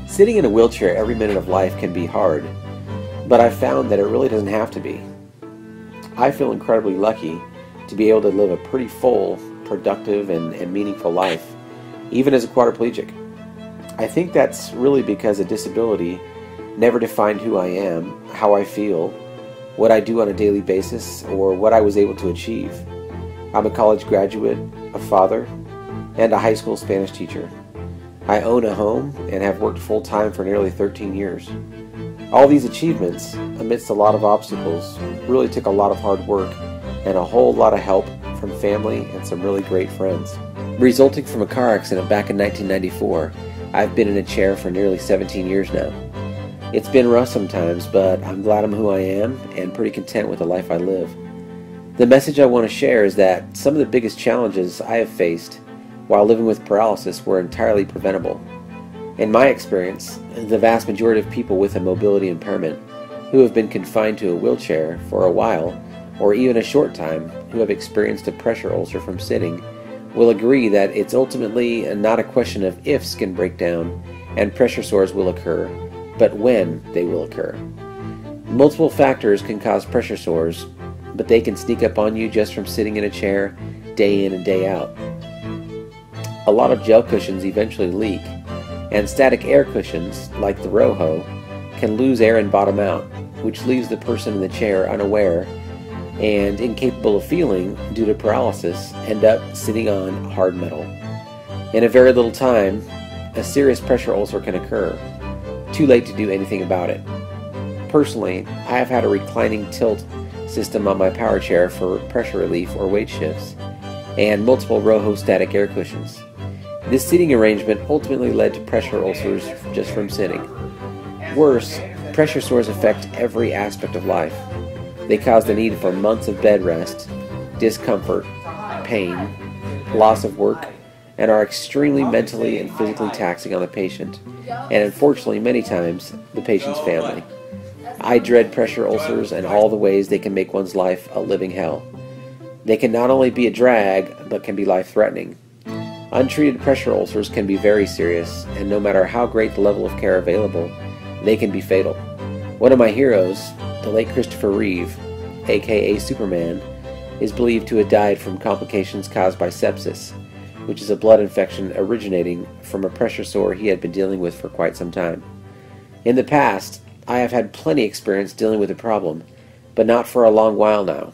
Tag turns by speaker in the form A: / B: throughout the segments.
A: Sitting in a wheelchair every minute of life can be hard, but I've found that it really doesn't have to be. I feel incredibly lucky to be able to live a pretty full, productive, and meaningful life, even as a quadriplegic. I think that's really because a disability never defined who I am, how I feel, what I do on a daily basis, or what I was able to achieve. I'm a college graduate, a father, and a high school Spanish teacher. I own a home and have worked full-time for nearly 13 years. All these achievements, amidst a lot of obstacles, really took a lot of hard work and a whole lot of help from family and some really great friends. Resulting from a car accident back in 1994, I've been in a chair for nearly 17 years now. It's been rough sometimes, but I'm glad I'm who I am and pretty content with the life I live. The message I want to share is that some of the biggest challenges I have faced while living with paralysis were entirely preventable. In my experience, the vast majority of people with a mobility impairment who have been confined to a wheelchair for a while, or even a short time, who have experienced a pressure ulcer from sitting, will agree that it's ultimately not a question of if skin breakdown and pressure sores will occur, but when they will occur. Multiple factors can cause pressure sores, but they can sneak up on you just from sitting in a chair day in and day out. A lot of gel cushions eventually leak, and static air cushions, like the Roho, can lose air and bottom out, which leaves the person in the chair unaware and incapable of feeling due to paralysis, end up sitting on hard metal. In a very little time, a serious pressure ulcer can occur. Too late to do anything about it. Personally, I have had a reclining tilt system on my power chair for pressure relief or weight shifts, and multiple Roho static air cushions. This seating arrangement ultimately led to pressure ulcers just from sitting. Worse, pressure sores affect every aspect of life. They cause the need for months of bed rest, discomfort, pain, loss of work, and are extremely mentally and physically taxing on the patient, and unfortunately many times the patient's family. I dread pressure ulcers and all the ways they can make one's life a living hell. They can not only be a drag, but can be life-threatening. Untreated pressure ulcers can be very serious, and no matter how great the level of care available, they can be fatal. One of my heroes, the late Christopher Reeve, aka Superman, is believed to have died from complications caused by sepsis, which is a blood infection originating from a pressure sore he had been dealing with for quite some time. In the past, I have had plenty experience dealing with the problem, but not for a long while now.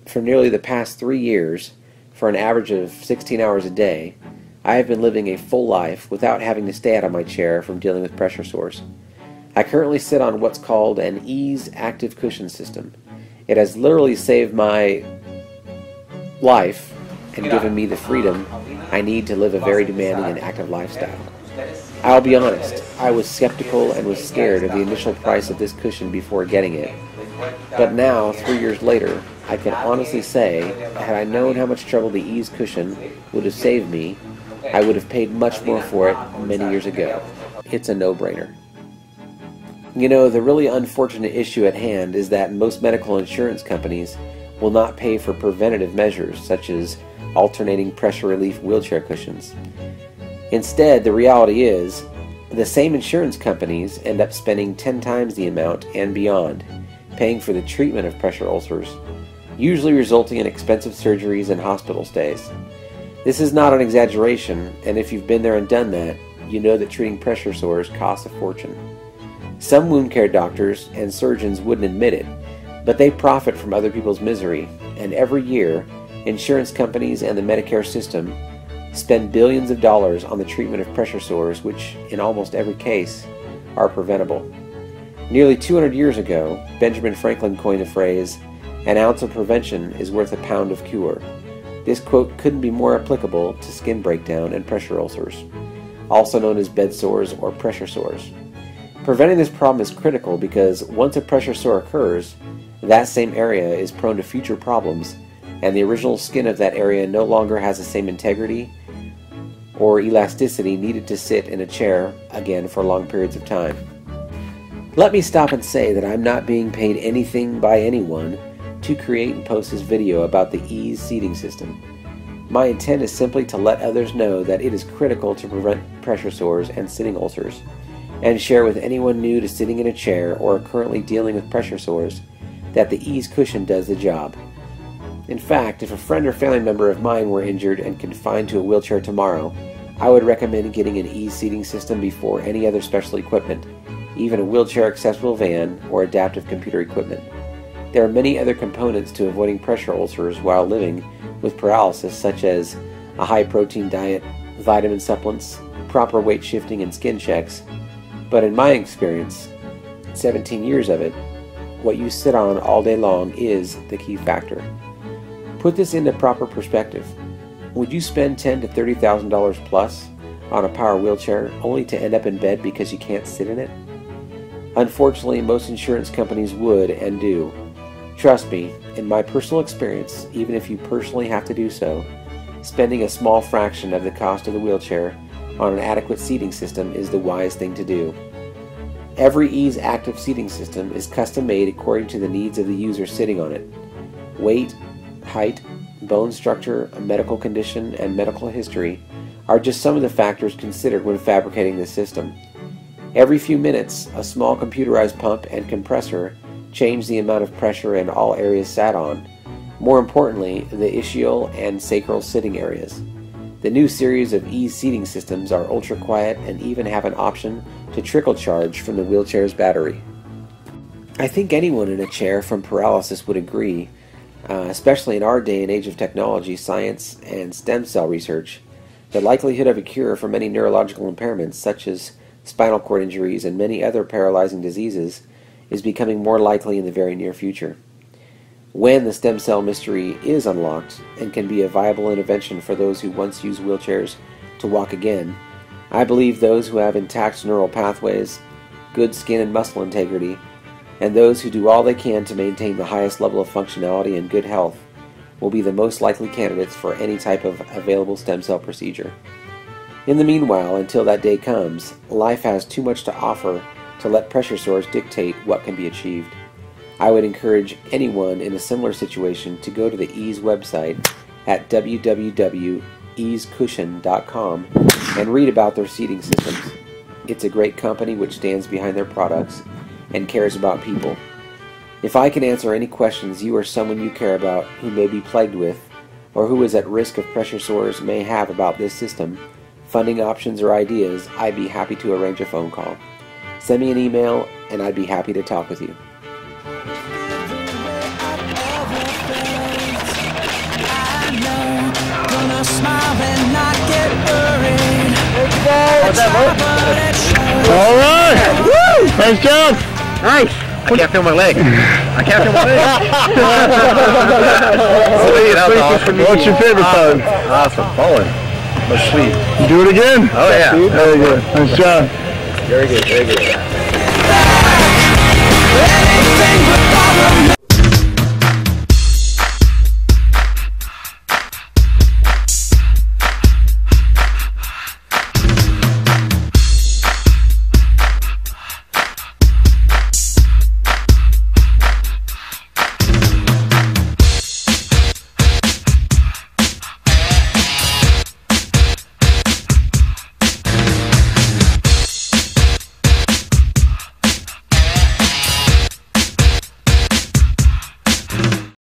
A: For nearly the past 3 years, for an average of 16 hours a day, I have been living a full life without having to stay out of my chair from dealing with pressure sores. I currently sit on what's called an Ease active cushion system. It has literally saved my life and given me the freedom I need to live a very demanding and active lifestyle. I'll be honest, I was skeptical and was scared of the initial price of this cushion before getting it. But now, 3 years later, I can honestly say, had I known how much trouble the Ease cushion would have saved me, I would have paid much more for it many years ago. It's a no-brainer. You know, the really unfortunate issue at hand is that most medical insurance companies will not pay for preventative measures such as alternating pressure relief wheelchair cushions. Instead, the reality is, the same insurance companies end up spending 10 times the amount and beyond, paying for the treatment of pressure ulcers, usually resulting in expensive surgeries and hospital stays. This is not an exaggeration, and if you've been there and done that, you know that treating pressure sores costs a fortune. Some wound care doctors and surgeons wouldn't admit it, but they profit from other people's misery, and every year, insurance companies and the Medicare system spend billions of dollars on the treatment of pressure sores, which, in almost every case, are preventable. Nearly 200 years ago, Benjamin Franklin coined the phrase, "An ounce of prevention is worth a pound of cure." This quote couldn't be more applicable to skin breakdown and pressure ulcers, also known as bed sores or pressure sores. Preventing this problem is critical because once a pressure sore occurs, that same area is prone to future problems, and the original skin of that area no longer has the same integrity or elasticity needed to sit in a chair again for long periods of time. Let me stop and say that I'm not being paid anything by anyone to create and post this video about the EASE seating system. My intent is simply to let others know that it is critical to prevent pressure sores and sitting ulcers, and share with anyone new to sitting in a chair or currently dealing with pressure sores that the EASE cushion does the job. In fact, if a friend or family member of mine were injured and confined to a wheelchair tomorrow, I would recommend getting an EASE seating system before any other special equipment, even a wheelchair accessible van or adaptive computer equipment. There are many other components to avoiding pressure ulcers while living with paralysis, such as a high protein diet, vitamin supplements, proper weight shifting, and skin checks. But in my experience, 17 years of it, what you sit on all day long is the key factor. Put this into proper perspective. Would you spend $10,000 to $30,000 plus on a power wheelchair only to end up in bed because you can't sit in it? Unfortunately, most insurance companies would and do. Trust me, in my personal experience, even if you personally have to do so, spending a small fraction of the cost of the wheelchair on an adequate seating system is the wise thing to do. Every EASE active seating system is custom made according to the needs of the user sitting on it. Weight, height, bone structure, a medical condition, and medical history are just some of the factors considered when fabricating the system. Every few minutes, a small computerized pump and compressor change the amount of pressure in all areas sat on. More importantly, the ischial and sacral sitting areas. The new series of EASE seating systems are ultra quiet and even have an option to trickle charge from the wheelchair's battery. I think anyone in a chair from paralysis would agree, especially in our day and age of technology, science, and stem cell research, the likelihood of a cure for many neurological impairments such as spinal cord injuries and many other paralyzing diseases is becoming more likely in the very near future. When the stem cell mystery is unlocked and can be a viable intervention for those who once used wheelchairs to walk again, I believe those who have intact neural pathways, good skin and muscle integrity, and those who do all they can to maintain the highest level of functionality and good health will be the most likely candidates for any type of available stem cell procedure. In the meanwhile, until that day comes, life has too much to offer to let pressure sores dictate what can be achieved. I would encourage anyone in a similar situation to go to the EASE website at www.easecushion.com and read about their seating systems. It's a great company which stands behind their products and cares about people. If I can answer any questions you or someone you care about who may be plagued with or who is at risk of pressure sores may have about this system, funding options or ideas, I'd be happy to arrange a phone call. Send me an email and I'd be happy to talk with you.
B: How's that work? All right! Woo! Nice job! Nice!
C: I can't feel my leg. I can't feel my leg. Sweet, that was awesome.
B: What's your favorite part?
C: Awesome. Bowling. That's sweet.
B: Do it again?
C: Oh, yeah.
B: Very good. Nice job.
C: Very good, very good.